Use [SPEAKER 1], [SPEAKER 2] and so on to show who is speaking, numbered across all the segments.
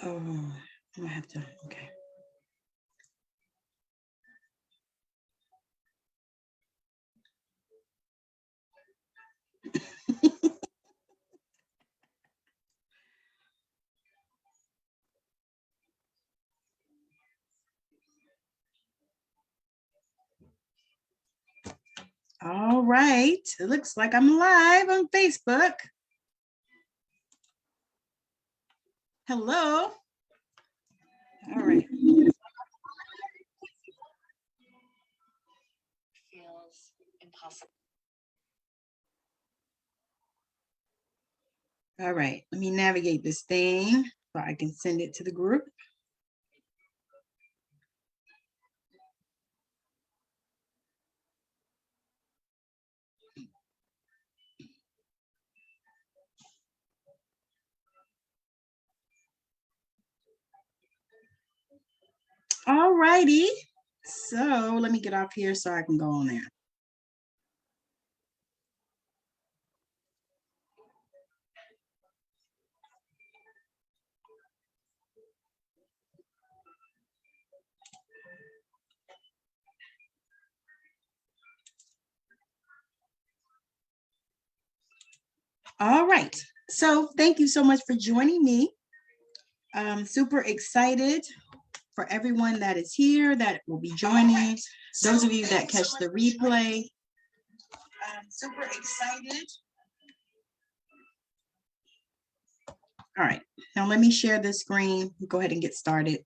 [SPEAKER 1] Oh, I'm gonna have to, okay. All right, it looks like I'm live on Facebook. Hello. All right.
[SPEAKER 2] Feels impossible.
[SPEAKER 1] All right, let me navigate this thing so I can send it to the group. All righty, so let me get off here so I can go on there. All right, so thank you so much for joining me. I'm super excited for everyone that is here that will be joining. Those of you that catch the replay, I'm super excited. All right, now let me share the screen. Go ahead and get started.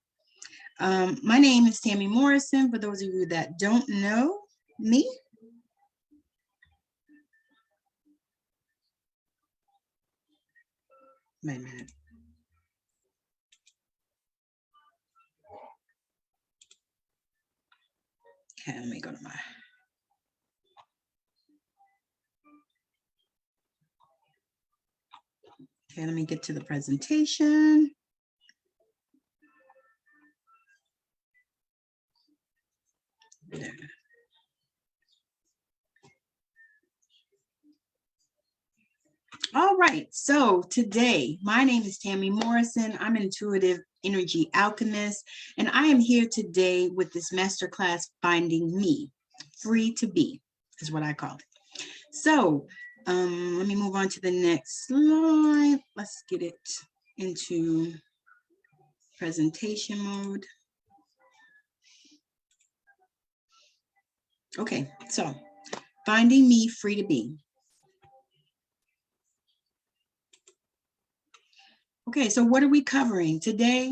[SPEAKER 1] My name is Tammi Morrison, for those of you that don't know me. Wait a minute. Okay, let me go to my... Okay, let me get to the presentation. There. All right, so today, my name is Tammi Morrison. I'm an intuitive energy alchemist, and I am here today with this masterclass, Finding Me, Free to Be, is what I call it. So let me move on to the next slide. Let's get it into presentation mode. Okay, so Finding Me, Free to Be. Okay, so what are we covering today?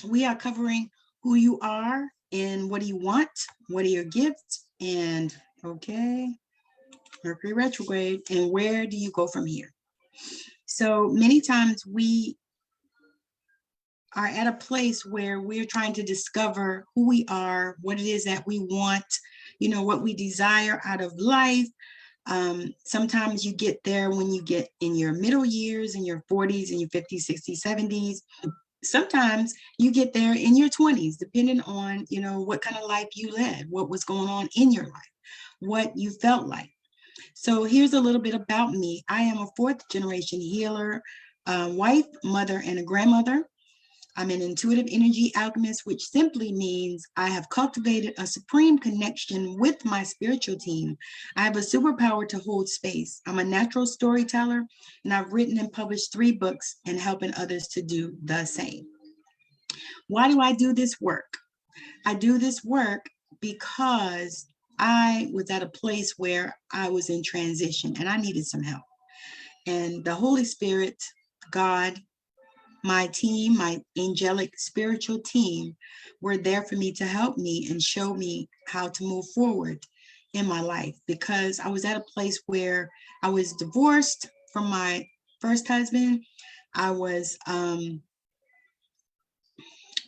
[SPEAKER 1] We are covering who you are and what do you want, what are your gifts, and okay, Mercury retrograde, and where do you go from here? So many times we are at a place where we're trying to discover who we are, what it is that we want, you know, what we desire out of life. Sometimes you get there when you get in your middle years, in your 40s, and your 50s, 60s, 70s. Sometimes you get there in your 20s, depending on, you know, what kind of life you led, what was going on in your life, what you felt like. So here's a little bit about me. I am a fourth generation healer, wife, mother, and a grandmother. I'm an intuitive energy alchemist, which simply means I have cultivated a supreme connection with my spiritual team. I have a superpower to hold space. I'm a natural storyteller, and I've written and published 3 books and helping others to do the same. Why do I do this work? I do this work because I was at a place where I was in transition and I needed some help. And the Holy Spirit, God, my team, my angelic spiritual team, were there for me to help me and show me how to move forward in my life, because I was at a place where I was divorced from my first husband. I was,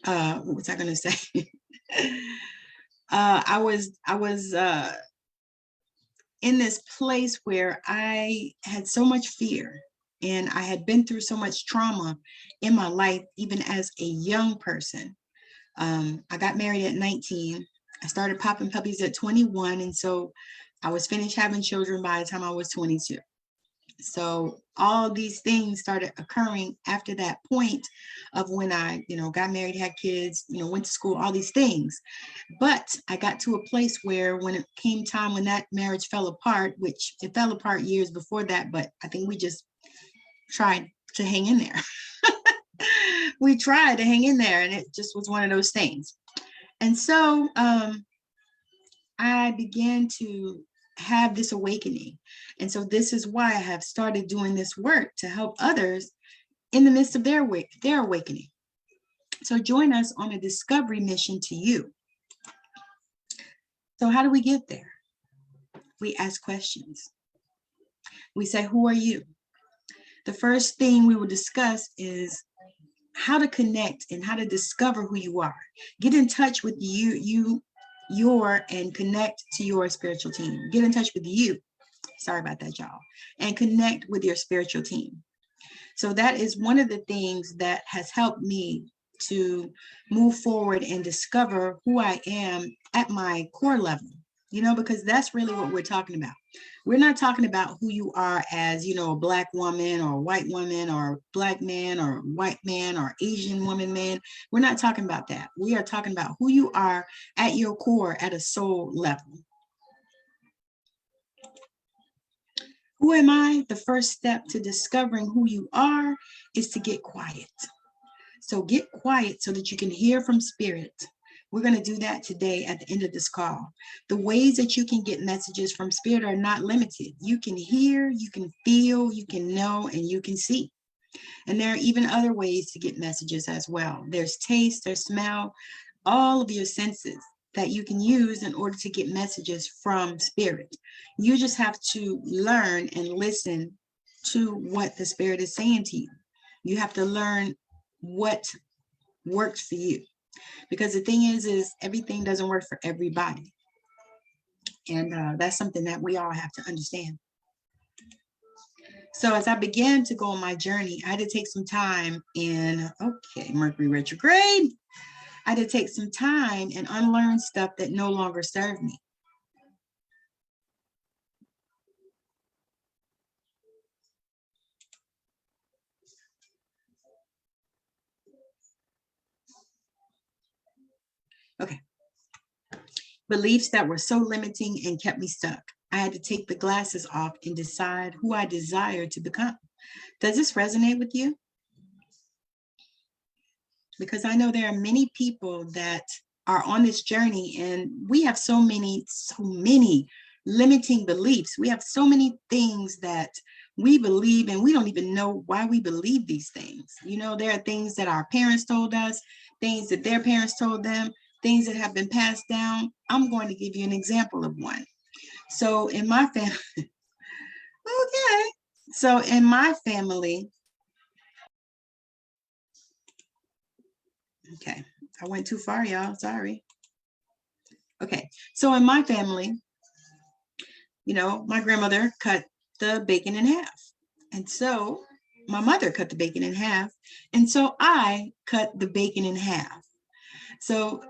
[SPEAKER 1] what was I going to say? I was in this place where I had so much fear, and I had been through so much trauma in my life, even as a young person. I got married at 19. I started popping puppies at 21. And so I was finished having children by the time I was 22. So all these things started occurring after that point of when I, got married, had kids, went to school, all these things. But I got to a place where when it came time when that marriage fell apart, which it fell apart years before that, but I think we just tried to hang in there. We tried to hang in there, and it just was one of those things. And so I began to have this awakening. And so this is why I have started doing this work to help others in the midst of their awakening. So join us on a discovery mission to you. So how do we get there? We ask questions. We say, who are you? The first thing we will discuss is how to connect and how to discover who you are. Get in touch with your and connect to your spiritual team. Get in touch with you. Sorry about that, y'all. And connect with your spiritual team. So that is one of the things that has helped me to move forward and discover who I am at my core level, because that's really what we're talking about. We're not talking about who you are as, a Black woman or a white woman or a Black man or a white man or Asian woman, man. We're not talking about that. We are talking about who you are at your core at a soul level. Who am I? The first step to discovering who you are is to get quiet. So get quiet so that you can hear from spirit. We're going to do that today at the end of this call. The ways that you can get messages from spirit are not limited. You can hear, you can feel, you can know, and you can see. And there are even other ways to get messages as well. There's taste, there's smell, all of your senses that you can use in order to get messages from spirit. You just have to learn and listen to what the spirit is saying to you. You have to learn what works for you. Because the thing is everything doesn't work for everybody. And that's something that we all have to understand. So as I began to go on my journey, I had to take some time in, Mercury retrograde. I had to take some time and unlearn stuff that no longer served me. Okay. Beliefs that were so limiting and kept me stuck. I had to take the glasses off and decide who I desire to become. Does this resonate with you? Because I know there are many people that are on this journey, and we have so many limiting beliefs. We have so many things that we believe, and we don't even know why we believe these things. There are things that our parents told us, things that their parents told them, things that have been passed down. I'm going to give you an example of one. So in my family, So in my family, okay, I went too far, y'all, sorry. Okay, so in my family, my grandmother cut the bacon in half. And so my mother cut the bacon in half. And so I cut the bacon in half. So,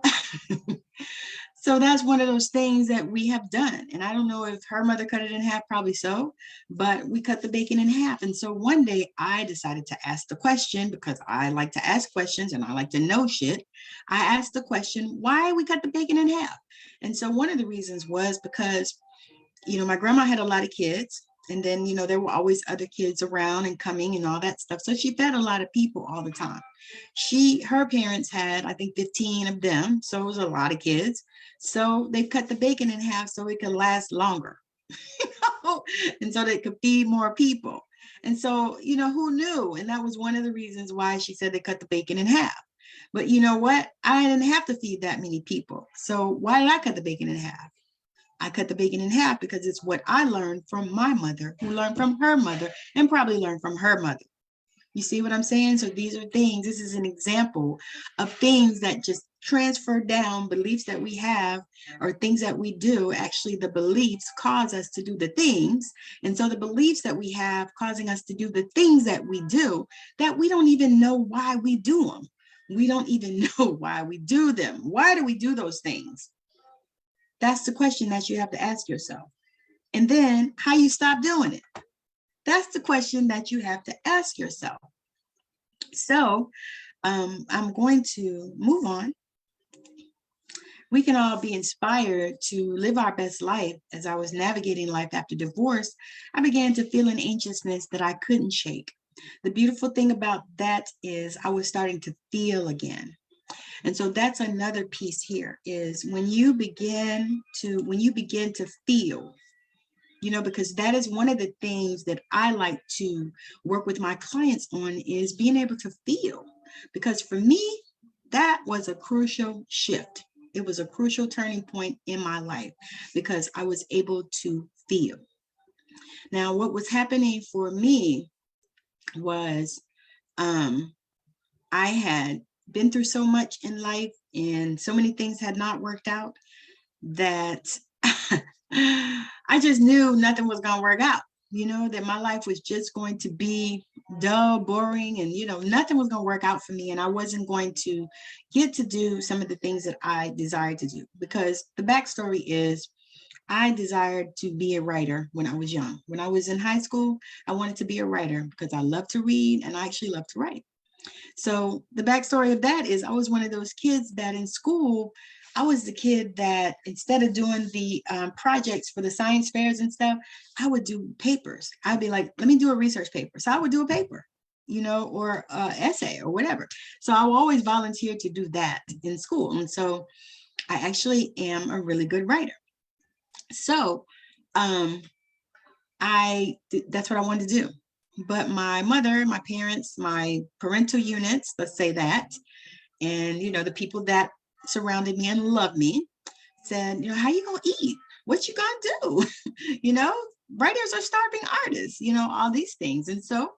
[SPEAKER 1] so that's one of those things that we have done. And I don't know if her mother cut it in half, probably so, but we cut the bacon in half. And so one day I decided to ask the question, because I like to ask questions and I like to know shit. I asked the question, why we cut the bacon in half? And so one of the reasons was because, my grandma had a lot of kids. And then, there were always other kids around and coming and all that stuff. So she fed a lot of people all the time. Her parents had, I think, 15 of them. So it was a lot of kids. So they cut the bacon in half so it could last longer, and so they could feed more people. And so, who knew? And that was one of the reasons why she said they cut the bacon in half. But you know what? I didn't have to feed that many people. So why did I cut the bacon in half? I cut the bacon in half because it's what I learned from my mother, who learned from her mother, and probably learned from her mother. You see what I'm saying? So these are things, this is an example of things that just transfer down, beliefs that we have or things that we do. Actually, the beliefs cause us to do the things. And so the beliefs that we have causing us to do the things that we do, that we don't even know why we do them. We don't even know why we do them. Why do we do those things? That's the question that you have to ask yourself. And then how you stop doing it. That's the question that you have to ask yourself. So I'm going to move on. We can all be inspired to live our best life. As I was navigating life after divorce, I began to feel an anxiousness that I couldn't shake. The beautiful thing about that is I was starting to feel again. And so that's another piece here is when you begin to feel, because that is one of the things that I like to work with my clients on is being able to feel. Because for me, that was a crucial shift. It was a crucial turning point in my life because I was able to feel. Now, what was happening for me was I had been through so much in life and so many things had not worked out that I just knew nothing was going to work out, that my life was just going to be dull, boring, and, nothing was going to work out for me. And I wasn't going to get to do some of the things that I desired to do because the backstory is I desired to be a writer when I was young. When I was in high school, I wanted to be a writer because I love to read and I actually love to write. So the backstory of that is I was one of those kids that in school, I was the kid that instead of doing the projects for the science fairs and stuff, I would do papers. I'd be like, let me do a research paper. So I would do a paper, or essay or whatever. So I would always volunteer to do that in school. And so I actually am a really good writer. So that's what I wanted to do. But my mother, my parents, my parental units, let's say that, and, the people that surrounded me and loved me said, how you going to eat? What you going to do? Writers are starving artists, all these things. And so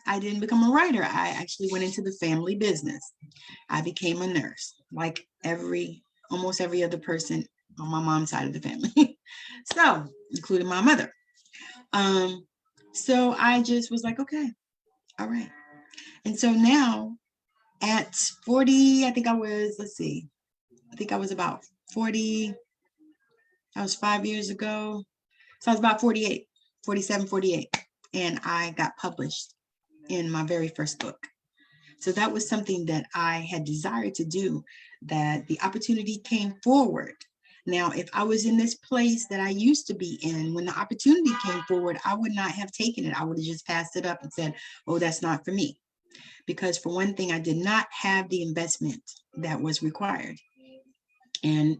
[SPEAKER 1] I didn't become a writer. I actually went into the family business. I became a nurse, like almost every other person on my mom's side of the family. So, including my mother. So I just was like, okay, all right. And so now at 40, I think I was about 40. That was 5 years ago. So I was about 48, 47, 48. And I got published in my very first book. So that was something that I had desired to do, that the opportunity came forward. Now, if I was in this place that I used to be in, when the opportunity came forward, I would not have taken it. I would have just passed it up and said, oh, that's not for me. Because for one thing, I did not have the investment that was required. And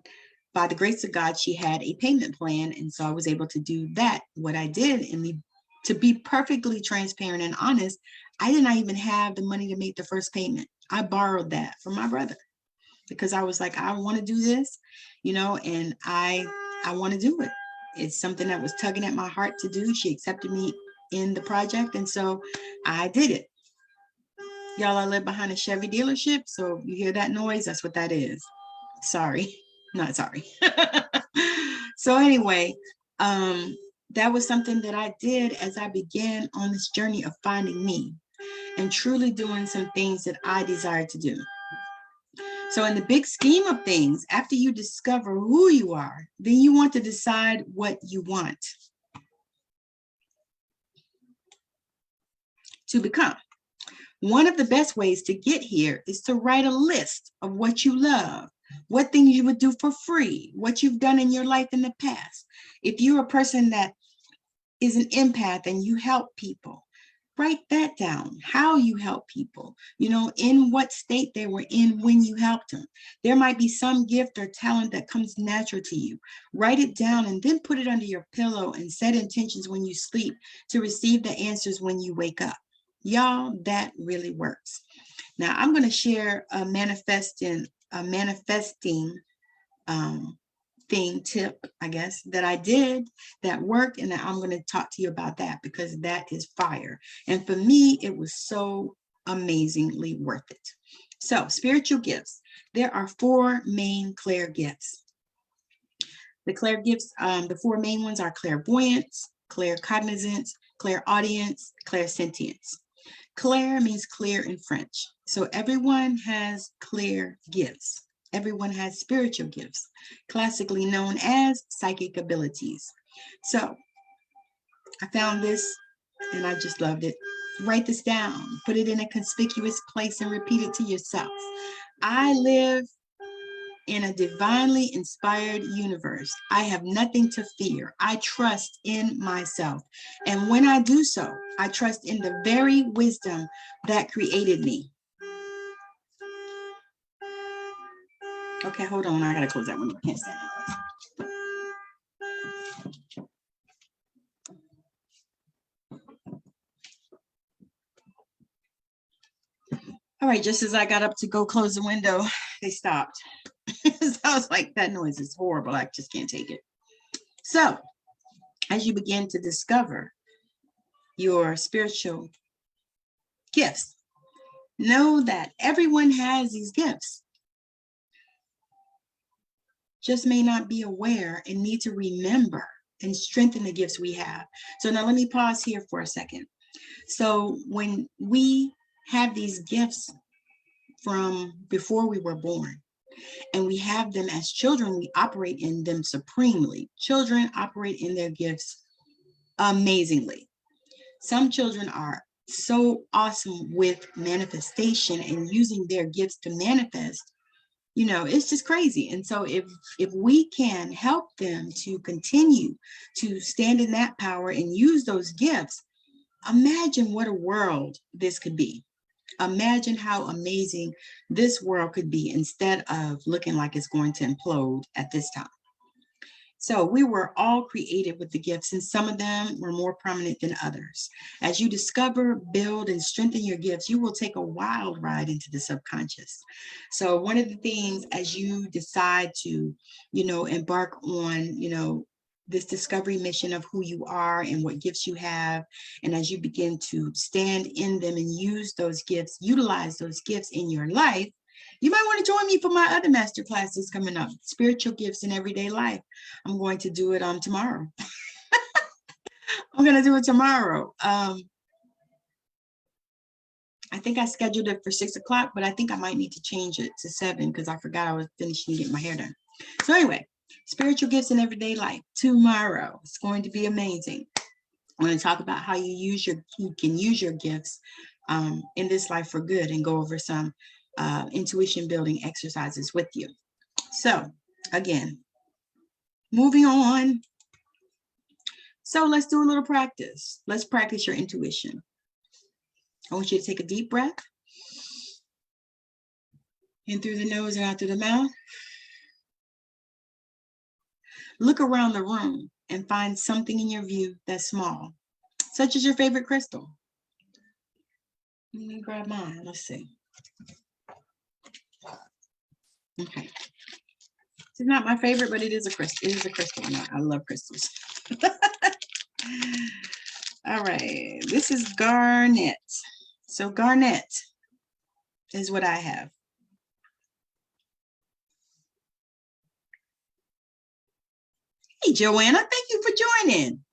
[SPEAKER 1] by the grace of God, she had a payment plan. And so I was able to do that. What I did, and to be perfectly transparent and honest, I did not even have the money to make the first payment. I borrowed that from my brother because I was like, I want to do this, and I want to do it. It's something that was tugging at my heart to do. She accepted me in the project. And so I did it. Y'all, I live behind a Chevy dealership. So you hear that noise? That's what that is. Sorry, not sorry. So anyway, that was something that I did as I began on this journey of finding me and truly doing some things that I desired to do. So in the big scheme of things, after you discover who you are, then you want to decide what you want to become. One of the best ways to get here is to write a list of what you love, what things you would do for free, what you've done in your life in the past. If you're a person that is an empath and you help people, write that down, how you help people, in what state they were in when you helped them. There might be some gift or talent that comes natural to you. Write it down and then put it under your pillow and set intentions when you sleep to receive the answers when you wake up. Y'all, that really works. Now, I'm going to share a manifesting tip, I guess, that I did that worked, and I'm going to talk to you about that because that is fire. And for me, it was so amazingly worth it. So, spiritual gifts. There are 4 main clair gifts. The clair gifts, the 4 main ones are clairvoyance, claircognizance, clairaudience, clairsentience. Clair means clear in French. So everyone has clair gifts. Everyone has spiritual gifts, classically known as psychic abilities. So I found this And I just loved it. Write this down, put it in a conspicuous place and repeat it to yourself. I live in a divinely inspired universe. I have nothing to fear. I trust in myself. And when I do so, I trust in the very wisdom that created me. Okay, hold on. I gotta close that window. I can't stand it. All right, just as I got up to go close the window, they stopped. So I was like, that noise is horrible. I just can't take it. So as you begin to discover your spiritual gifts, know that everyone has these gifts, just may not be aware and need to remember and strengthen the gifts we have. So now let me pause here for a second. So when we have these gifts from before we were born, and we have them as children, we operate in them supremely. Children operate in their gifts amazingly. Some children are so awesome with manifestation and using their gifts to manifest. You know, it's just crazy. And so if we can help them to continue to stand in that power and use those gifts, imagine what a world this could be. Imagine how amazing this world could be instead of looking like it's going to implode at this time. So we were all created with the gifts, and some of them were more prominent than others. As you discover, build, and strengthen your gifts, you will take a wild ride into the subconscious. So one of the things as you decide to, embark on, this discovery mission of who you are and what gifts you have, and as you begin to stand in them and use those gifts, utilize those gifts in your life, you might want to join me for my other master classes coming up, Spiritual Gifts in Everyday Life. I'm going to do it tomorrow. I'm going to do it tomorrow. I think I scheduled it for 6 o'clock, but I think I might need to change it to 7 because I forgot I was finishing getting my hair done. So anyway, Spiritual Gifts in Everyday Life tomorrow. It's going to be amazing. I'm going to talk about how you can use your gifts in this life for good, and go over some intuition building exercises with you. So again, moving on. So let's do a little practice. Let's practice your intuition. I want you to take a deep breath in through the nose and out through the mouth. Look around the room and find something in your view that's small, such as your favorite crystal. Let me grab mine. Let's see. Okay. It's not my favorite, but it is a crystal. It is a crystal, and I love crystals. All right. This is garnet. So garnet is what I have. Hey, Joanna, thank you for joining.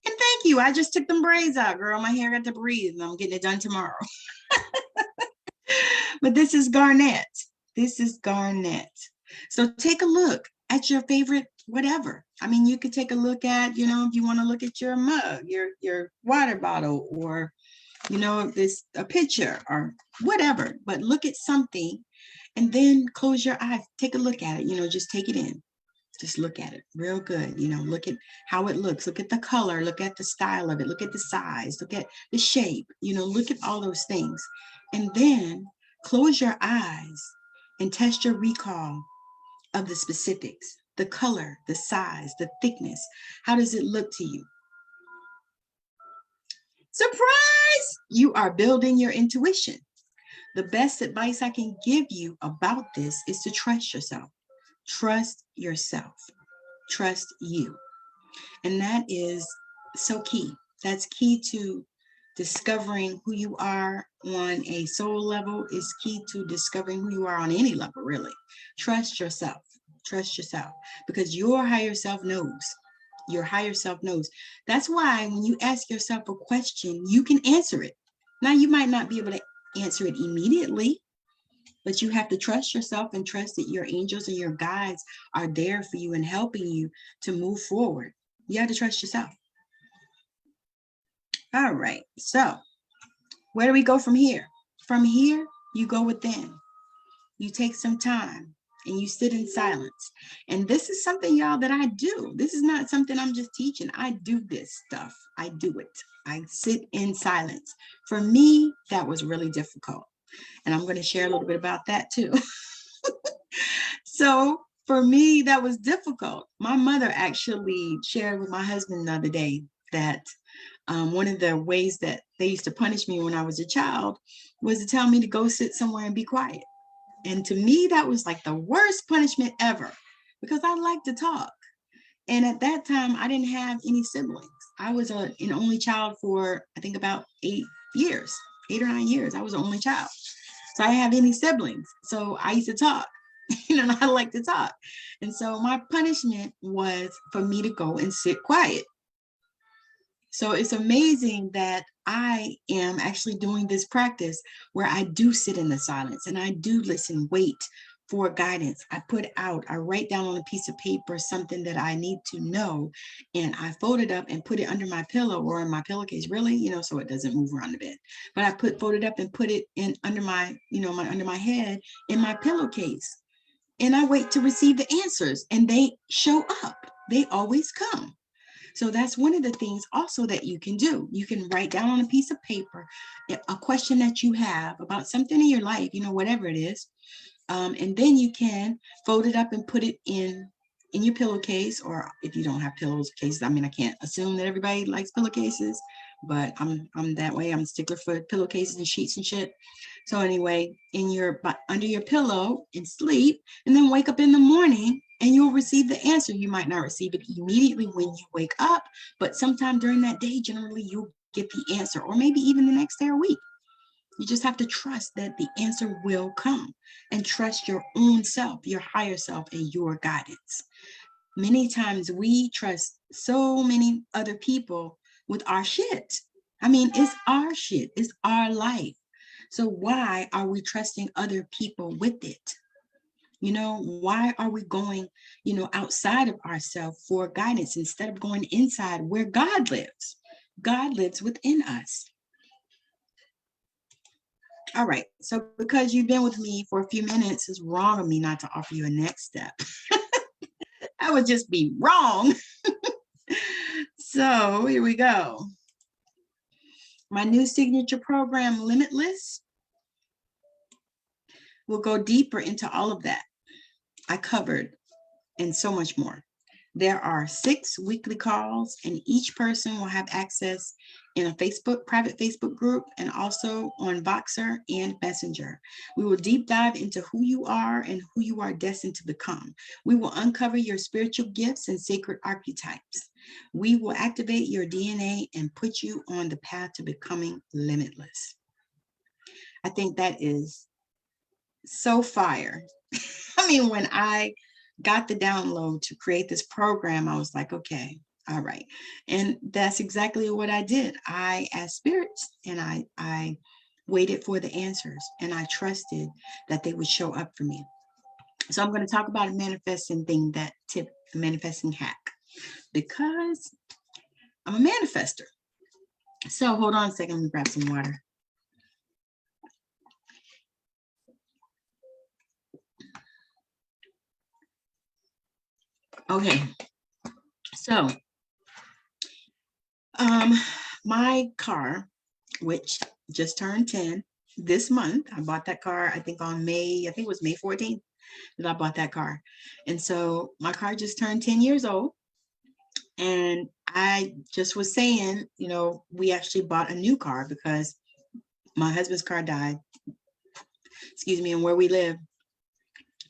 [SPEAKER 1] And thank you. I just took them braids out, girl. My hair got to breathe, and I'm getting it done tomorrow. But this is garnet. This is garnet. So take a look at your favorite whatever. I mean, you could take a look at, if you want to look at your mug, your water bottle, or, a picture or whatever. But look at something and then close your eyes. Take a look at it. Just take it in. Just look at it real good. Look at how it looks. Look at the color. Look at the style of it. Look at the size. Look at the shape. Look at all those things. And then close your eyes and test your recall of the specifics, the color, the size, the thickness. How does it look to you? Surprise! You are building your intuition. The best advice I can give you about this is to trust yourself. Trust yourself. Trust you. And that is so key. That's key to discovering who you are on a soul level, is key to discovering who you are on any level, really. Trust yourself. Trust yourself, because your higher self knows. Your higher self knows. That's why when you ask yourself a question, you can answer it. Now, you might not be able to answer it immediately, but you have to trust yourself and trust that your angels and your guides are there for you and helping you to move forward. You have to trust yourself. All right. So where do we go from here? From here, you go within. You take some time and you sit in silence. And this is something, y'all, that I do. This is not something I'm just teaching. I do this stuff. I do it. I sit in silence. For me, that was really difficult. And I'm going to share a little bit about that too. So for me, that was difficult. My mother actually shared with my husband the other day that one of the ways that they used to punish me when I was a child was to tell me to go sit somewhere and be quiet. And to me, that was like the worst punishment ever because I like to talk. And at that time, I didn't have any siblings. I was an only child for, I think, about 8 years, 8 or 9 years. I was the only child. So I didn't have any siblings. So I used to talk, and I like to talk. And so my punishment was for me to go and sit quiet. So it's amazing that I am actually doing this practice where I do sit in the silence and I do listen, wait for guidance. I write down on a piece of paper something that I need to know, and I fold it up and put it under my pillow or in my pillowcase, really, so it doesn't move around the bed. But I fold it up and put it in under my, under my head in my pillowcase. And I wait to receive the answers, and they show up. They always come. So that's one of the things also that you can do. You can write down on a piece of paper a question that you have about something in your life, whatever it is. And then you can fold it up and put it in your pillowcase, or if you don't have pillowcases, I can't assume that everybody likes pillowcases, but I'm that way. I'm a stickler for pillowcases and sheets and shit. So anyway, under your pillow and sleep, and then wake up in the morning and you'll receive the answer. You might not receive it immediately when you wake up, but sometime during that day, generally you'll get the answer, or maybe even the next day or week. You just have to trust that the answer will come, and trust your own self, your higher self, and your guidance. Many times we trust so many other people with our shit. It's our shit. It's our life. So why are we trusting other people with it? Why are we going, outside of ourselves for guidance instead of going inside where God lives? God lives within us. All right. So because you've been with me for a few minutes, it's wrong of me not to offer you a next step. That would just be wrong. So here we go. My new signature program, Limitless, will go deeper into all of that I covered and so much more. There are 6 weekly calls, and each person will have access in a private Facebook group, and also on Voxer and Messenger. We will deep dive into who you are and who you are destined to become. We will uncover your spiritual gifts and sacred archetypes. We will activate your DNA and put you on the path to becoming limitless. I think that is so fire. When I got the download to create this program, I was like, okay, all right. And that's exactly what I did. I asked spirits, and I waited for the answers, and I trusted that they would show up for me. So I'm going to talk about a manifesting thing, a manifesting hack, because I'm a manifester. So hold on a second, let me grab some water. Okay, so my car, which just turned 10 this month, I bought that car, I think it was May 14th that I bought that car. And so my car just turned 10 years old. And I just was saying, we actually bought a new car because my husband's car died. Excuse me. And where we live,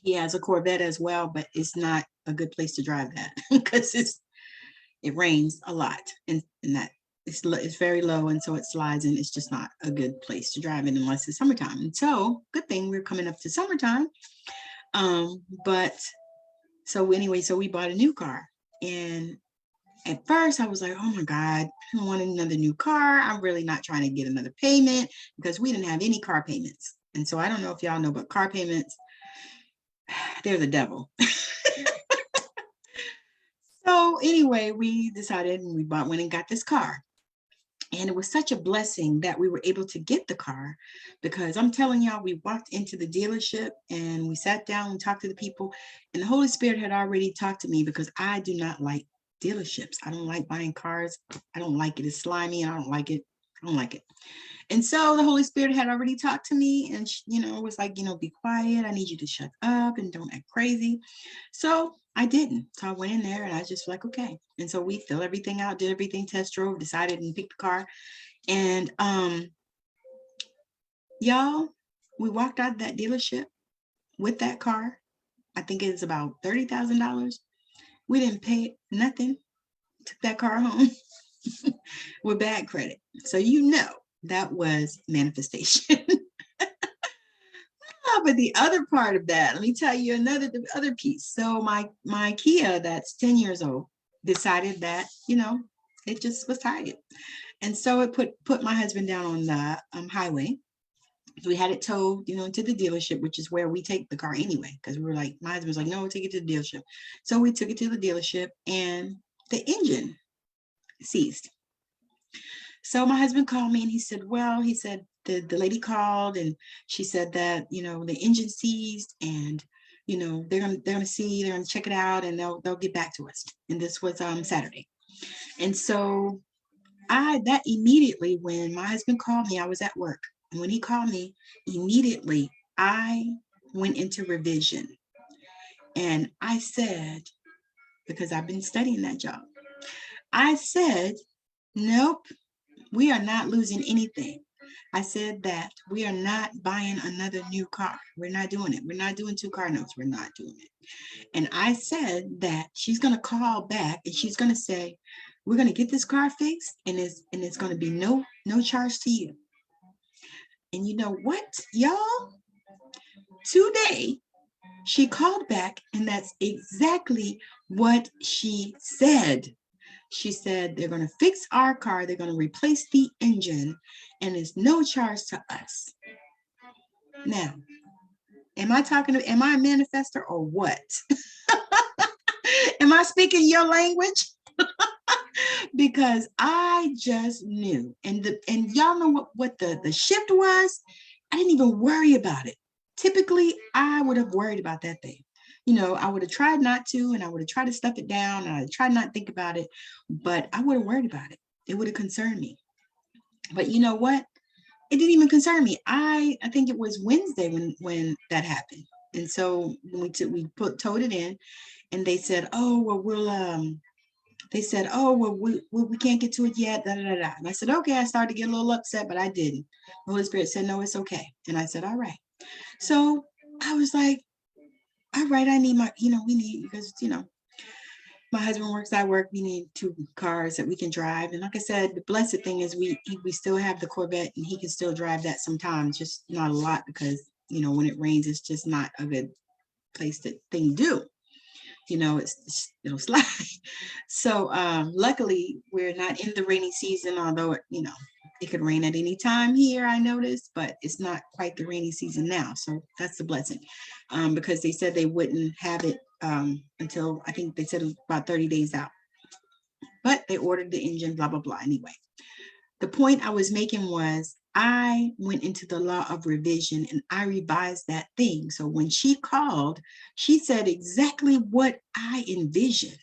[SPEAKER 1] he has a Corvette as well, but it's not a good place to drive that because it rains a lot, and that it's very low, and so it slides, and it's just not a good place to drive it unless it's summertime. And so good thing we're coming up to summertime. But so anyway, so we bought a new car, and at first I was like, oh my God, I don't want another new car. I'm really not trying to get another payment because we didn't have any car payments. And so I don't know if y'all know, but car payments, they're the devil. So anyway, we decided, and went and got this car. And it was such a blessing that we were able to get the car, because I'm telling y'all, we walked into the dealership and we sat down and talked to the people, and the Holy Spirit had already talked to me, because I do not like dealerships. I don't like buying cars. I don't like it. It's slimy and I don't like it. I don't like it. And so the Holy Spirit had already talked to me, and was like, be quiet. I need you to shut up and don't act crazy. So I didn't. So I went in there and I just like, okay. And so we filled everything out, did everything, test drove, decided and picked the car. And y'all, we walked out of that dealership with that car. I think it's about $30,000. We didn't pay nothing. Took that car home with bad credit. So that was manifestation. But the other part of that, let me tell you the other piece. So my Kia, that's 10 years old, decided that, it just was tired. And so it put my husband down on the highway. So we had it towed, to the dealership, which is where we take the car anyway, because we were like, my husband was like, no, we'll take it to the dealership. So we took it to the dealership and the engine seized. So my husband called me and he said, the lady called and she said that, the engine seized, and, they're gonna check it out, and they'll get back to us. And this was Saturday. And so that immediately, when my husband called me, I was at work. And when he called me, immediately I went into revision. And I said, because I've been studying that job, I said, nope, we are not losing anything. I said that we are not buying another new car. We're not doing it. We're not doing 2 car notes. We're not doing it. And I said that she's going to call back and she's going to say, we're going to get this car fixed, and it's going to be no charge to you. And you know what, y'all? Today, she called back, and that's exactly what she said. She said, they're going to fix our car. They're going to replace the engine, and it's no charge to us. Now, am I a manifester or what? Am I speaking your language? Because I just knew, and y'all know what the shift was. I didn't even worry about it. Typically, I would have worried about that thing. I would have tried not to, and I would have tried to stuff it down, and I tried not to think about it, but I would have worried about it. It would have concerned me. But you know what? It didn't even concern me. I think it was Wednesday when that happened. And so we towed it in, and they said, oh, well, we can't get to it yet. Da, da, da, da. And I said, okay. I started to get a little upset, but I didn't. The Holy Spirit said, no, it's okay. And I said, all right. So I was like, all right, I need we need, because, my husband works, I work, we need 2 cars that we can drive. And like I said, the blessed thing is we still have the Corvette, and he can still drive that sometimes, just not a lot, because, when it rains, it's just not a good place thing to do. It'll slide. So luckily we're not in the rainy season, although it could rain at any time here, I noticed, but it's not quite the rainy season now. So that's the blessing, because they said they wouldn't have it until, I think they said it was about 30 days out, but they ordered the engine, blah, blah, blah. Anyway, the point I was making was, I went into the law of revision and I revised that thing. So when she called, she said exactly what I envisioned.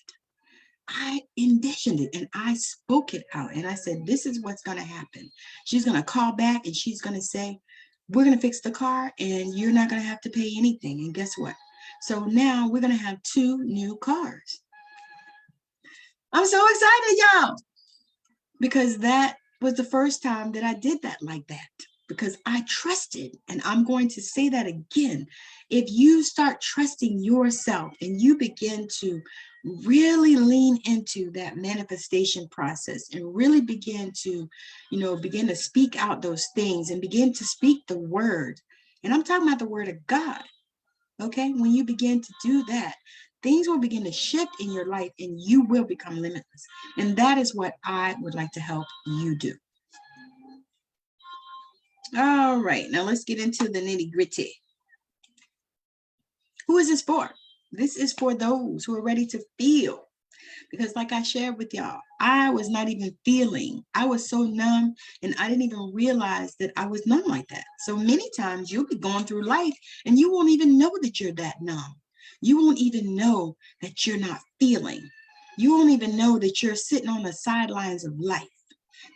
[SPEAKER 1] I envisioned it and I spoke it out. And I said, this is what's going to happen. She's going to call back and she's going to say, we're going to fix the car and you're not going to have to pay anything. And guess what? So now we're going to have 2 new cars. I'm so excited, y'all, because that was the first time that I did that like that, because I trusted. And I'm going to say that again. If you start trusting yourself and you begin to really lean into that manifestation process and really begin to speak out those things and begin to speak the word. And I'm talking about the word of God. Okay. When you begin to do that, things will begin to shift in your life and you will become limitless. And that is what I would like to help you do. All right, now let's get into the nitty-gritty. Who is this for? This is for those who are ready to feel Because like I shared with y'all, I was not even feeling. I was so numb, and I didn't even realize that I was numb like that. So many times you'll be going through life and you won't even know that you're that numb. You won't even know that you're not feeling. You won't even know that you're sitting on the sidelines of life,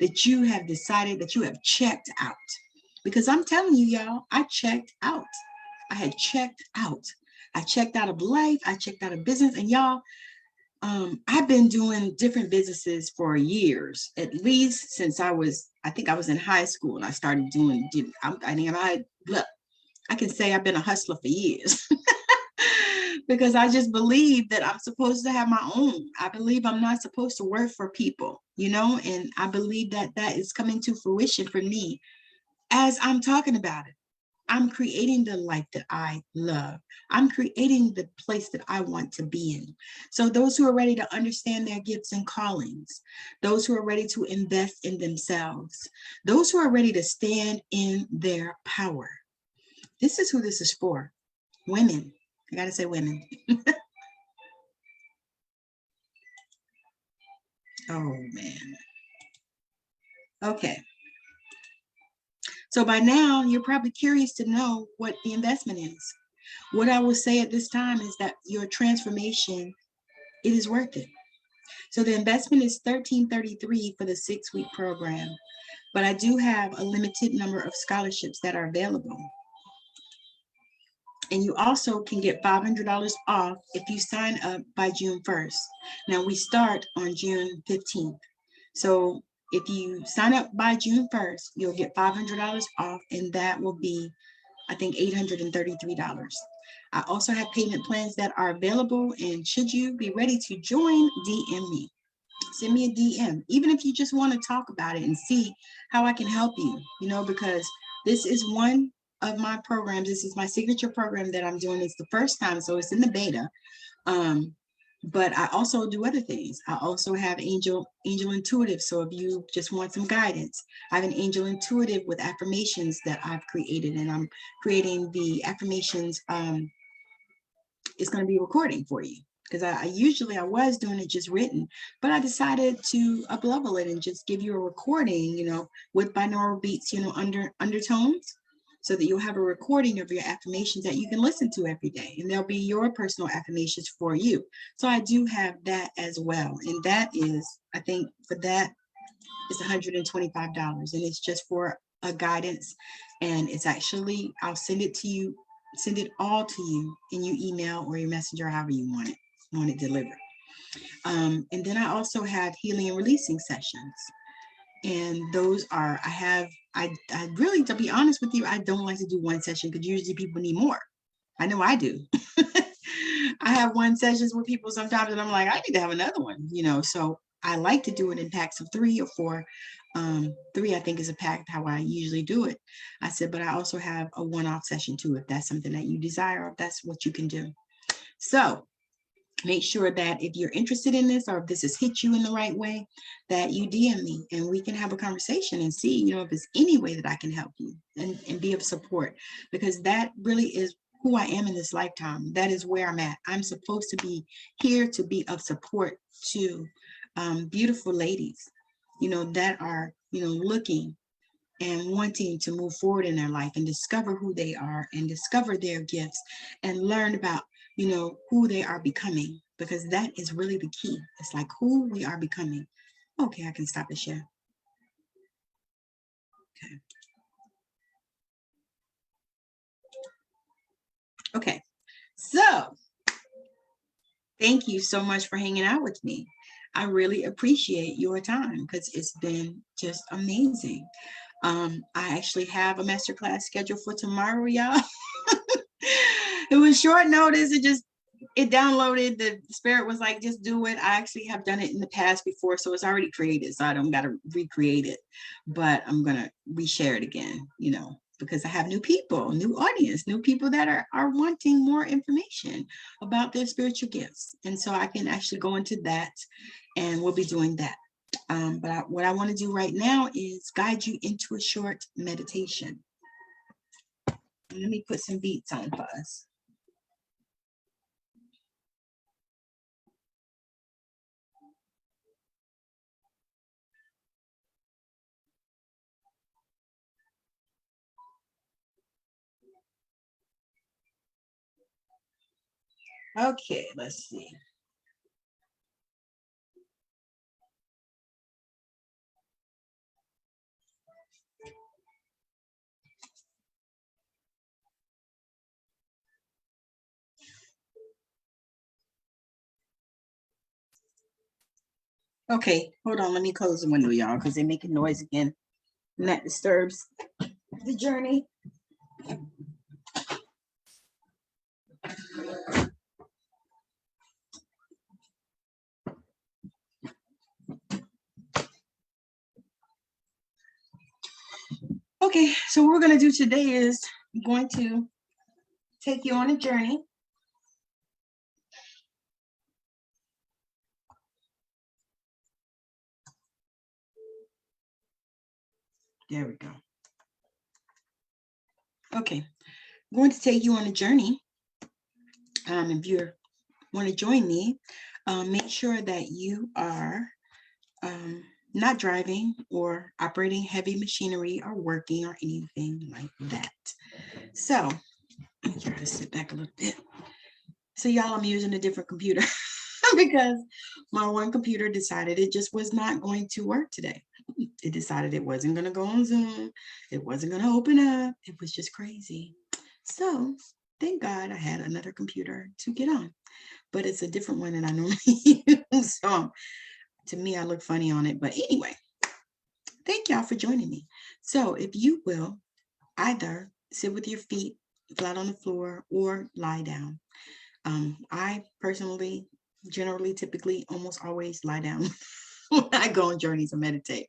[SPEAKER 1] that you have decided that you have checked out. Because I'm telling you, y'all, I checked out. I had checked out. I checked out of life. I checked out of business. And y'all, I've been doing different businesses for years, at least since I think I was in high school, and I started doing, I can say I've been a hustler for years. Because I just believe that I'm supposed to have my own. I believe I'm not supposed to work for people, and I believe that that is coming to fruition for me as I'm talking about it. I'm creating the life that I love. I'm creating the place that I want to be in. So those who are ready to understand their gifts and callings, those who are ready to invest in themselves, those who are ready to stand in their power. This is who this is for. Women. I gotta say women. Oh man. Okay. So by now, you're probably curious to know what the investment is. What I will say at this time is that your transformation, it is worth it. So the investment is $13.33 for the 6-week program, but I do have a limited number of scholarships that are available. And you also can get $500 off if you sign up by June 1st. Now we start on June 15th. So if you sign up by June 1st, you'll get $500 off, and that will be, I think, $833. I also have payment plans that are available, and should you be ready to join, DM me. Send me a DM, even if you just want to talk about it and see how I can help you, because this is one of my programs. This is my signature program that I'm doing. It's the first time, so it's in the beta. But I also do other things. I also have Angel Intuitive. So if you just want some guidance, I have an Angel Intuitive with affirmations that I've created, and I'm creating the affirmations. It's going to be recording for you, because I was doing it just written, but I decided to up-level it and just give you a recording, with binaural beats, undertones, so that you'll have a recording of your affirmations that you can listen to every day, and they'll be your personal affirmations for you. So I do have that as well, and that is, I think for that, it's $125, and it's just for a guidance, and it's actually, I'll send it to you, send it all to you in your email or your messenger, however you want it delivered. And then I also have healing and releasing sessions. And those are, I really, to be honest with you, I don't like to do one session, because usually people need more. I know I do. I have one sessions with people sometimes, and I'm like, I need to have another one, so I like to do it in packs of 3 or 4. 3, I think, is a pack, how I usually do it. I said, but I also have a one-off session too, if that's something that you desire, or if that's what you can do. So make sure that if you're interested in this, or if this has hit you in the right way, that you DM me, and we can have a conversation and see, if there's any way that I can help you and be of support, because that really is who I am in this lifetime. That is where I'm at. I'm supposed to be here to be of support to beautiful ladies, that are, looking and wanting to move forward in their life and discover who they are and discover their gifts and learn about, who they are becoming, because that is really the key. It's like who we are becoming. Okay, I can stop the share. Okay, so thank you so much for hanging out with me. I really appreciate your time, because it's been just amazing. I actually have a masterclass scheduled for tomorrow, y'all. It was short notice. It downloaded. The spirit was like, just do it. I actually have done it in the past before, so it's already created, so I don't got to recreate it, but I'm going to reshare it again, because I have new people, new audience, new people that are wanting more information about their spiritual gifts. And so I can actually go into that, and we'll be doing that. But what I want to do right now is guide you into a short meditation. Let me put some beats on for us. Okay, let's see. Okay, hold on. Let me close the window, y'all, because they're making noise again. And that disturbs the journey. Okay, so what we're going to do today is I'm going to take you on a journey. There we go. Okay, I'm going to take you on a journey. If you want to join me, make sure that you are not driving or operating heavy machinery or working or anything like that. So let me try to sit back a little bit. So y'all, I'm using a different computer because my one computer decided it just was not going to work today. It decided it wasn't going to go on Zoom. It wasn't going to open up. It was just crazy. So thank God I had another computer to get on, but it's a different one than I normally use. So to me, I look funny on it. But anyway, thank y'all for joining me. So if you will either sit with your feet flat on the floor or lie down. I personally, generally, typically, almost always lie down when I go on journeys and meditate.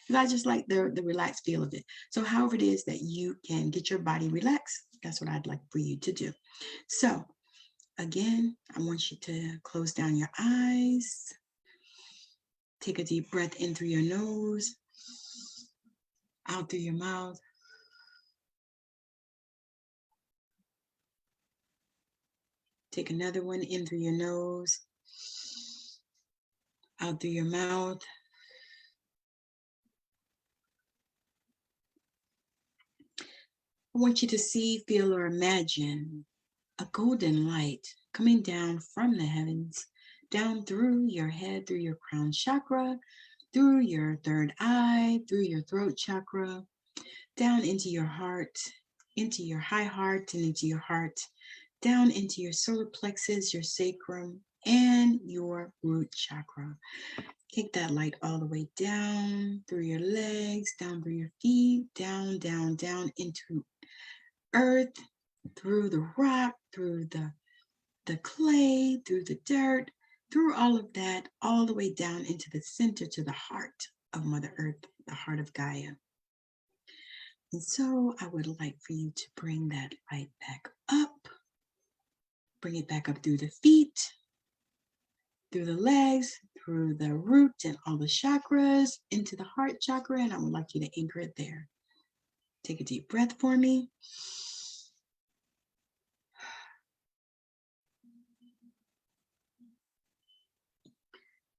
[SPEAKER 1] Because I just like the relaxed feel of it. So however it is that you can get your body relaxed, that's what I'd like for you to do. So again, I want you to close down your eyes. Take a deep breath in through your nose, out through your mouth. Take another one in through your nose, out through your mouth. I want you to see, feel, or imagine a golden light coming down from the heavens, down through your head, through your crown chakra, through your third eye, through your throat chakra, down into your heart, into your high heart and into your heart, down into your solar plexus, your sacrum, and your root chakra. Take that light all the way down through your legs, down through your feet, down, down, down into earth, through the rock, through the clay, through the dirt, through all of that, all the way down into the center to the heart of Mother Earth, the heart of Gaia. And so I would like for you to bring that light back up. Bring it back up through the feet, through the legs, through the root and all the chakras, into the heart chakra, and I would like you to anchor it there. Take a deep breath for me.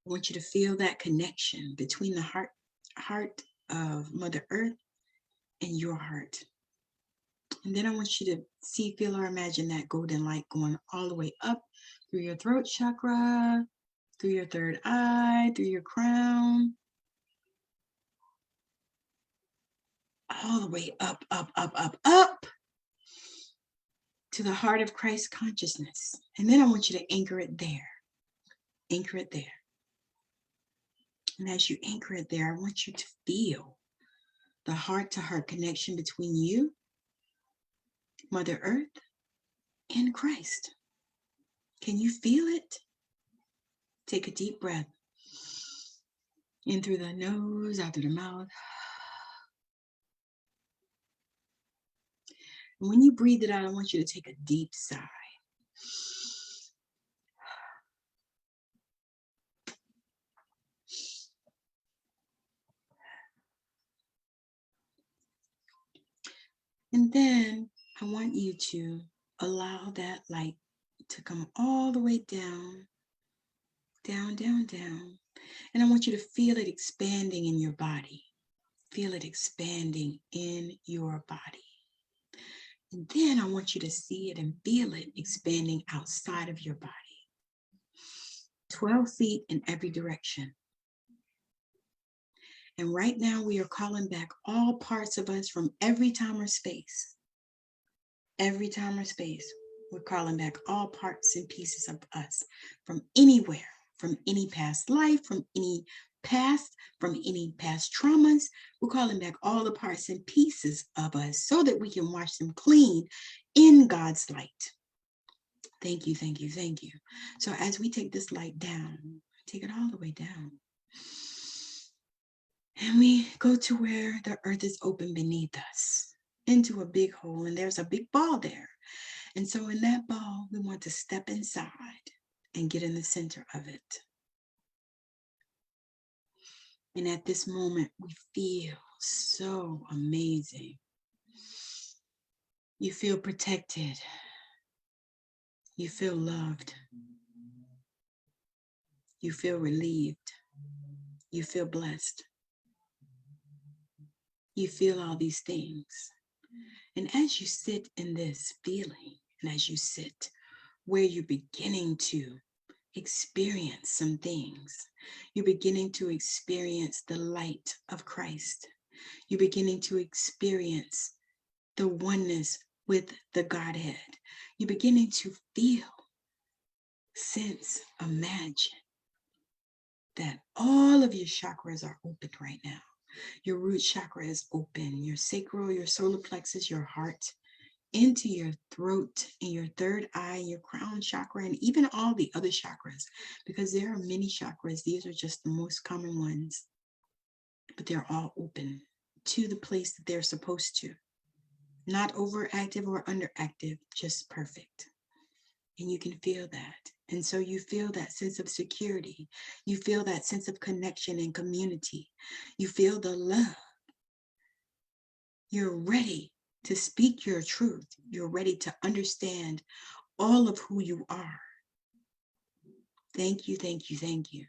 [SPEAKER 1] I want you to feel that connection between the heart of Mother Earth and your heart. And then I want you to see, feel, or imagine that golden light going all the way up through your throat chakra, through your third eye, through your crown, all the way up, up, up, up, up to the heart of Christ consciousness. And then I want you to anchor it there. Anchor it there. And as you anchor it there, I want you to feel the heart-to-heart connection between you, Mother Earth, and Christ. Can you feel it? Take a deep breath. In through the nose, out through the mouth. And when you breathe it out, I want you to take a deep sigh. And then I want you to allow that light to come all the way down, down, down, down. And I want you to feel it expanding in your body. Feel it expanding in your body. And then I want you to see it and feel it expanding outside of your body. 12 feet in every direction. And right now we are calling back all parts of us from every time or space. Every time or space, we're calling back all parts and pieces of us from anywhere, from any past life, from any past traumas. We're calling back all the parts and pieces of us so that we can wash them clean in God's light. Thank you, thank you, thank you. So as we take this light down, take it all the way down. And we go to where the earth is open beneath us, into a big hole, and there's a big ball there. And so in that ball, we want to step inside and get in the center of it. And at this moment, we feel so amazing. You feel protected. You feel loved. You feel relieved. You feel blessed. You feel all these things. And as you sit in this feeling, and as you sit where you're beginning to experience some things, you're beginning to experience the light of Christ. You're beginning to experience the oneness with the Godhead. You're beginning to feel, sense, imagine that all of your chakras are open right now. Your root chakra is open, your sacral, your solar plexus, your heart, into your throat, and your third eye, your crown chakra, and even all the other chakras, because there are many chakras. These are just the most common ones, but they're all open to the place that they're supposed to. Not overactive or underactive, just perfect. And you can feel that. And so you feel that sense of security. You feel that sense of connection and community. You feel the love. You're ready to speak your truth. You're ready to understand all of who you are. Thank you, thank you, thank you.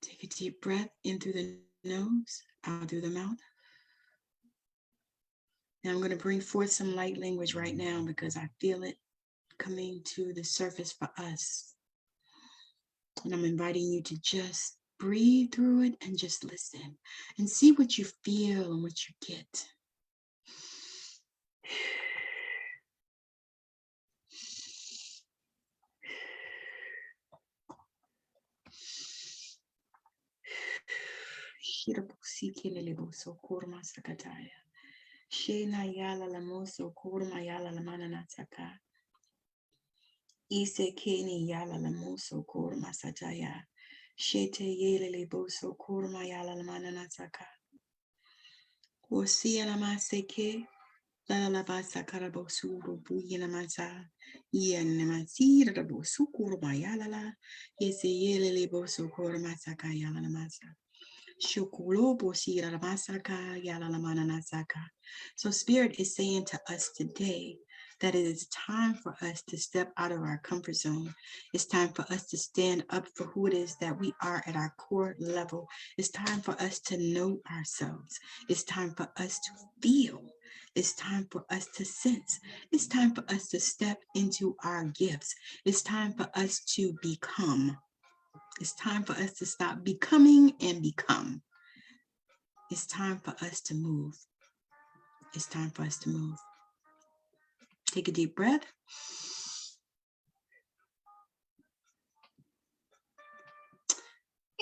[SPEAKER 1] Take a deep breath in through the nose, out through the mouth. Now I'm going to bring forth some light language right now because I feel it coming to the surface for us. And I'm inviting you to just breathe through it and just listen and see what you feel and what you get. 𝐒𝐭𝐚𝐲 𝐷𝐐𝐬 La la basa karabosuru buyina masa yen masira da bosukuru bayala yese yele bosukuru masaka yala masa shukuro bosira masaka yala mana nasaka. So Spirit is saying to us today that it is time for us to step out of our comfort zone. It's time for us to stand up for who it is that we are at our core level. It's time for us to know ourselves. It's time for us to feel. It's time for us to sense. It's time for us to step into our gifts. It's time for us to become. It's time for us to stop becoming and become. It's time for us to move. It's time for us to move. Take a deep breath.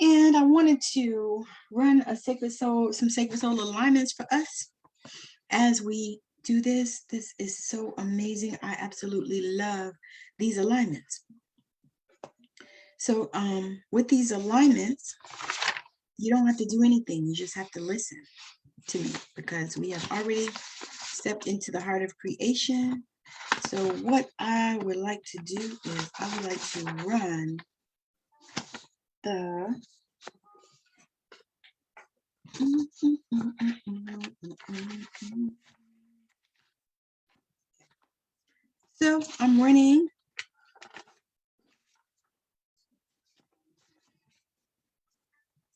[SPEAKER 1] And I wanted to run a sacred soul, some sacred soul alignments for us as we do this. This is so amazing. I absolutely love these alignments. So with these alignments, you don't have to do anything. You just have to listen to me because we have already stepped into the heart of creation. So what I would like to do is I would like to run the so I'm running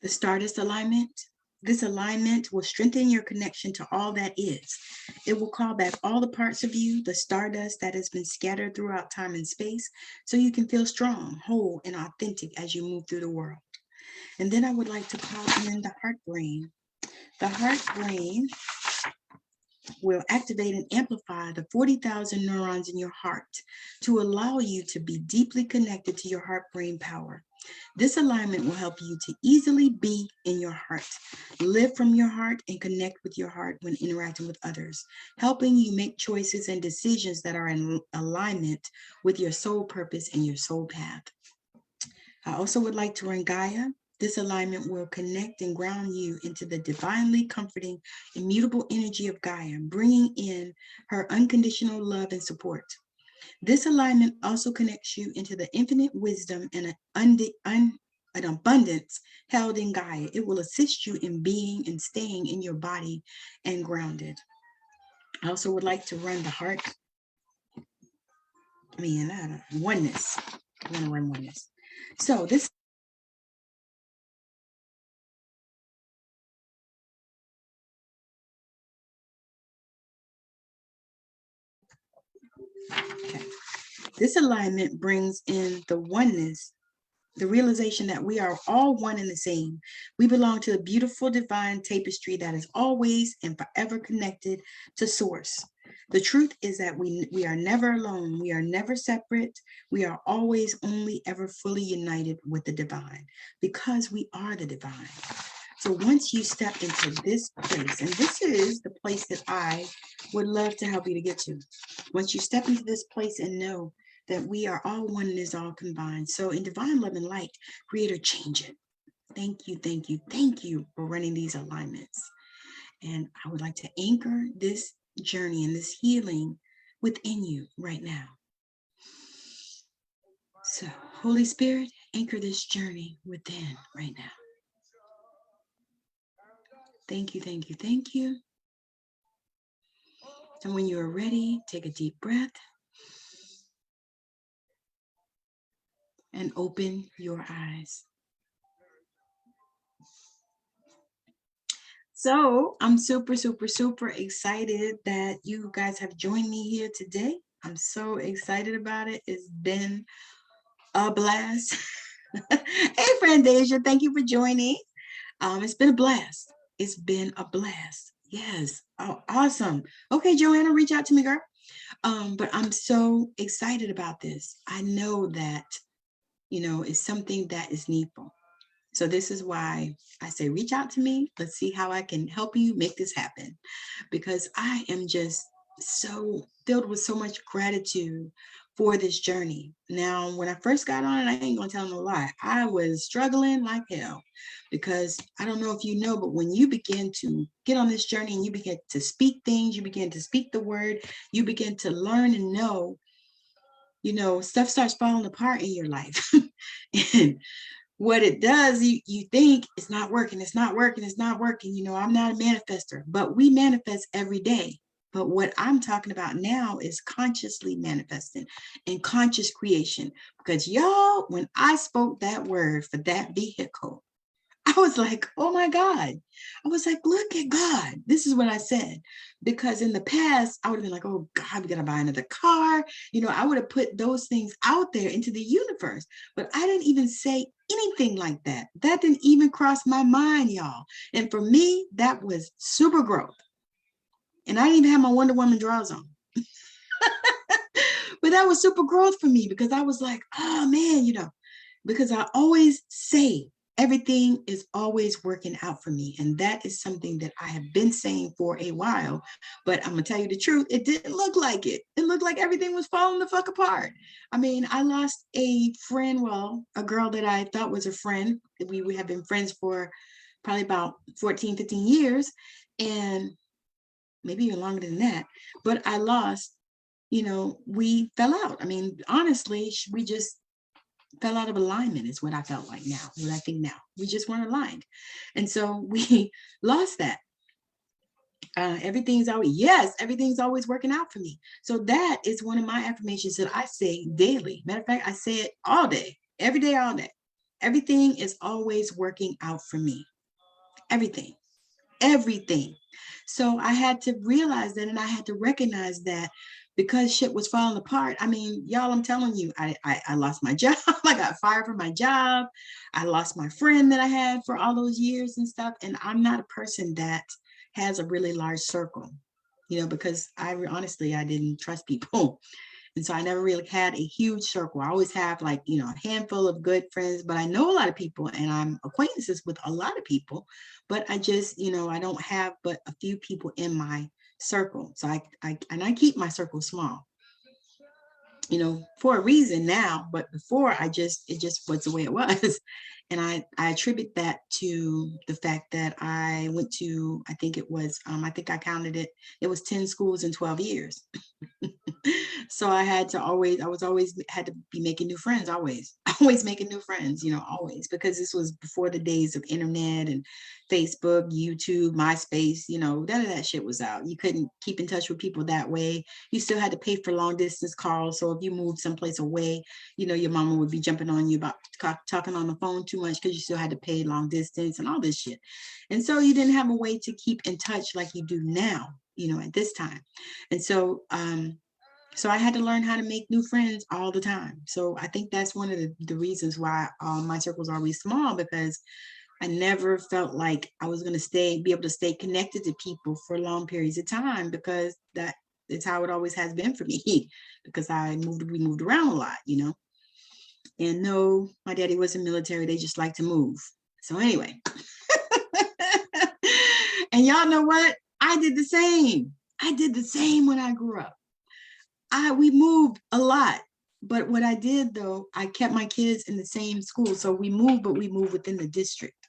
[SPEAKER 1] the Stardust alignment, This alignment will strengthen your connection to all that is. It will call back all the parts of you, the stardust that has been scattered throughout time and space, so you can feel strong, whole, and authentic as you move through the world. And then I would like to call in the heart brain. The heart brain will activate and amplify the 40,000 neurons in your heart to allow you to be deeply connected to your heart brain power. This alignment will help you to easily be in your heart, live from your heart, and connect with your heart when interacting with others, helping you make choices and decisions that are in alignment with your soul purpose and your soul path. I also would like to run Gaia. This alignment will connect and ground you into the divinely comforting, immutable energy of Gaia, bringing in her unconditional love and support. This alignment also connects you into the infinite wisdom and an abundance held in Gaia. It will assist you in being and staying in your body and grounded. I also would like to run the heart. Oneness. I want to run oneness. So this okay. This alignment brings in the oneness, the realization that we are all one and the same. We belong to the beautiful divine tapestry that is always and forever connected to source. The truth is that we are never alone. We are never separate. We are always only ever fully united with the divine because we are the divine. So once you step into this place, and this is the place that I would love to help you to get to. Once you step into this place and know that we are all one and is all combined. So in divine love and light, Creator, change it. Thank you, thank you, thank you for running these alignments. And I would like to anchor this journey and this healing within you right now. So Holy Spirit, anchor this journey within right now. Thank you, thank you, thank you. And when you are ready, take a deep breath and open your eyes. So I'm super, super, super excited that you guys have joined me here today. I'm so excited about it. It's been a blast. Hey, friend Deja, thank you for joining. It's been a blast. It's been a blast. Yes. Oh, awesome. Okay, Joanna, reach out to me, girl. But I'm so excited about this. I know that, it's something that is needful. So this is why I say, reach out to me. Let's see how I can help you make this happen. Because I am just so filled with so much gratitude for this journey. Now, when I first got on it, I ain't gonna tell no lie. I was struggling like hell because I don't know if you know, but when you begin to get on this journey and you begin to speak things, you begin to speak the word, you begin to learn and know, stuff starts falling apart in your life. And what it does, you think it's not working, it's not working, it's not working. I'm not a manifester, but we manifest every day. But what I'm talking about now is consciously manifesting and conscious creation. Because y'all, when I spoke that word for that vehicle, I was like, oh my God. I was like, look at God. This is what I said. Because in the past, I would have been like, oh God, we got to buy another car. I would have put those things out there into the universe. But I didn't even say anything like that. That didn't even cross my mind, y'all. And for me, that was super growth. And I didn't even have my Wonder Woman drawers on. But that was super growth for me because I was like, oh man, because I always say, everything is always working out for me. And that is something that I have been saying for a while. But I'm going to tell you the truth. It didn't look like it. It looked like everything was falling the fuck apart. I mean, I lost a friend, a girl that I thought was a friend. We have been friends for probably about 14, 15 years. And maybe even longer than that. But I lost, we fell out. I mean, honestly, we just fell out of alignment is what I felt like now, what I think now. We just weren't aligned. And so we lost that. Everything's always working out for me. So that is one of my affirmations that I say daily. Matter of fact, I say it all day, every day, all day. Everything is always working out for me. Everything. everything. So I had to realize that, and I had to recognize that because shit was falling apart. I mean, y'all, I'm telling you, I lost my job. I got fired from my job. I lost my friend that I had for all those years and stuff. And I'm not a person that has a really large circle, you know, because honestly, I didn't trust people. And so I never really had a huge circle. I always have like, you know, a handful of good friends, but I know a lot of people and I'm acquaintances with a lot of people, but I just, you know, I don't have but a few people in my circle. So I keep my circle small, you know, for a reason now, but before it just was the way it was. And I attribute that to the fact that I went to, I think it was, I think I counted it, it was 10 schools in 12 years. So I was always had to be making new friends, always making new friends, you know, always, because this was before the days of internet and Facebook, YouTube, MySpace, you know, none of that shit was out. You couldn't keep in touch with people that way. You still had to pay for long distance calls. So if you moved someplace away, you know, your mama would be jumping on you about talking on the phone too much because you still had to pay long distance and all this shit. And so you didn't have a way to keep in touch like you do now, you know, at this time. And so, so I had to learn how to make new friends all the time. So I think that's one of the reasons why my circles are always small, because I never felt like I was going to be able to stay connected to people for long periods of time, because that is how it always has been for me, because we moved around a lot, you know. And no, my daddy wasn't military. They just like to move. So anyway, and y'all know what? I did the same. I did the same when I grew up. We moved a lot, but what I did though, I kept my kids in the same school. So we moved, but we moved within the district.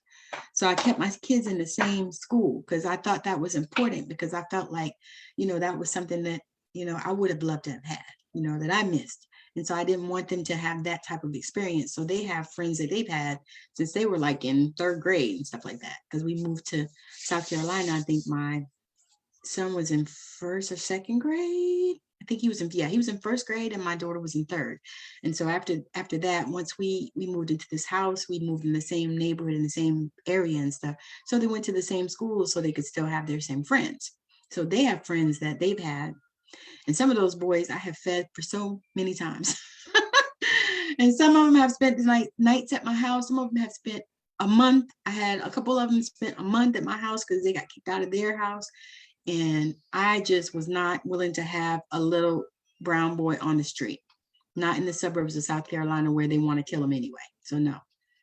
[SPEAKER 1] So I kept my kids in the same school because I thought that was important, because I felt like, you know, that was something that, you know, I would have loved to have had, you know, that I missed. And so I didn't want them to have that type of experience. So they have friends that they've had since they were like in 3rd grade and stuff like that. Because we moved to South Carolina. I think my son was in 1st or 2nd grade. I think he was in 1st grade, and my daughter was in 3rd. And so after that, once we moved into this house, we moved in the same neighborhood, in the same area and stuff. So they went to the same school so they could still have their same friends. So they have friends that they've had. And some of those boys I have fed for so many times. And some of them have spent the nights at my house. Some of them have spent a month. I had a couple of them spent a month at my house because they got kicked out of their house. And I just was not willing to have a little brown boy on the street, not in the suburbs of South Carolina where they want to kill him anyway. So no.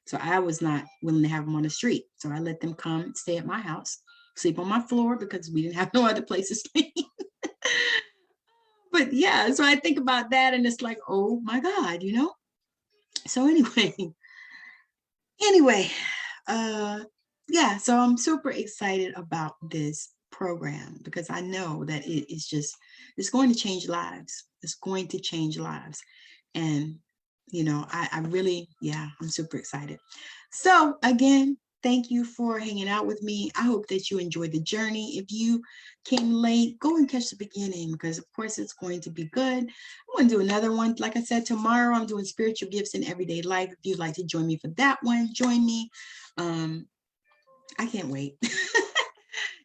[SPEAKER 1] So I was not willing to have them on the street. So I let them come stay at my house, sleep on my floor, because we didn't have no other place to sleep. But yeah, so I think about that and it's like, oh my God, you know? So anyway, yeah, so I'm super excited about this program because I know that it's going to change lives. It's going to change lives. And, you know, I really, yeah, I'm super excited. So again, thank you for hanging out with me. I hope that you enjoyed the journey. If you came late, go and catch the beginning, because of course it's going to be good. I'm going to do another one. Like I said, tomorrow I'm doing spiritual gifts in everyday life. If you'd like to join me for that one, join me. I can't wait.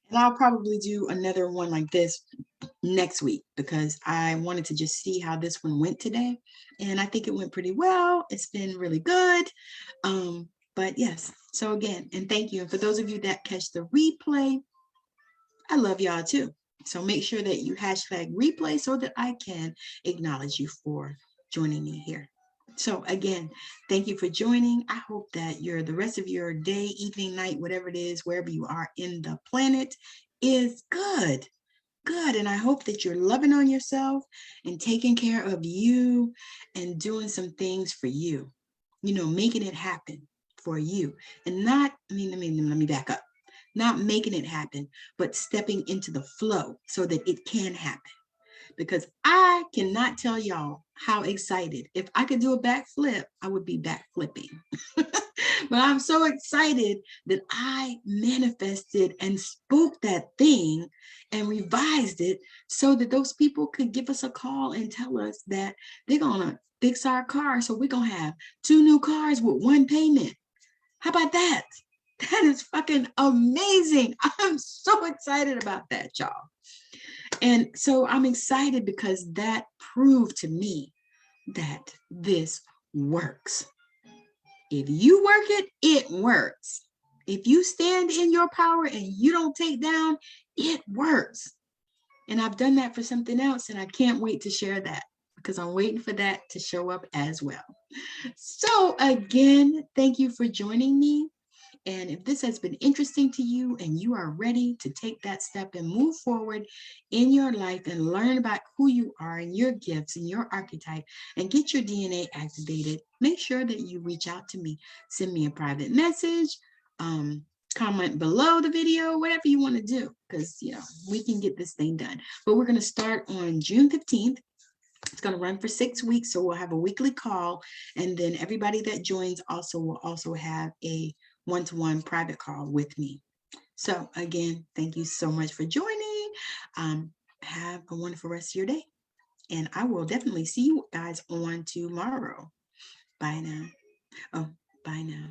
[SPEAKER 1] And I'll probably do another one like this next week, because I wanted to just see how this one went today. And I think it went pretty well. It's been really good. But yes, so again, and thank you. And for those of you that catch the replay, I love y'all too. So make sure that you #replay so that I can acknowledge you for joining me here. So again, thank you for joining. I hope that the rest of your day, evening, night, whatever it is, wherever you are in the planet, is good. Good. And I hope that you're loving on yourself and taking care of you and doing some things for you, you know, making it happen for you. And not, let me back up. Not making it happen, but stepping into the flow so that it can happen. Because I cannot tell y'all how excited. If I could do a backflip, I would be backflipping. But I'm so excited that I manifested and spoke that thing and revised it so that those people could give us a call and tell us that they're going to fix our car. So we're going to have 2 new cars with 1 payment. How about that? That is fucking amazing. I'm so excited about that, y'all. And so I'm excited because that proved to me that this works. If you work it, it works. If you stand in your power and you don't take down, it works. And I've done that for something else, and I can't wait to share that because I'm waiting for that to show up as well. So again, thank you for joining me. And if this has been interesting to you and you are ready to take that step and move forward in your life and learn about who you are and your gifts and your archetype and get your DNA activated, make sure that you reach out to me. Send me a private message, comment below the video, whatever you want to do, because we can get this thing done. But we're going to start on June 15th. It's going to run for 6 weeks, so we'll have a weekly call, and then everybody that joins will also have a one-to-one private call with me. So again, thank you so much for joining. Have a wonderful rest of your day, and I will definitely see you guys on tomorrow. Bye now. Oh, bye now.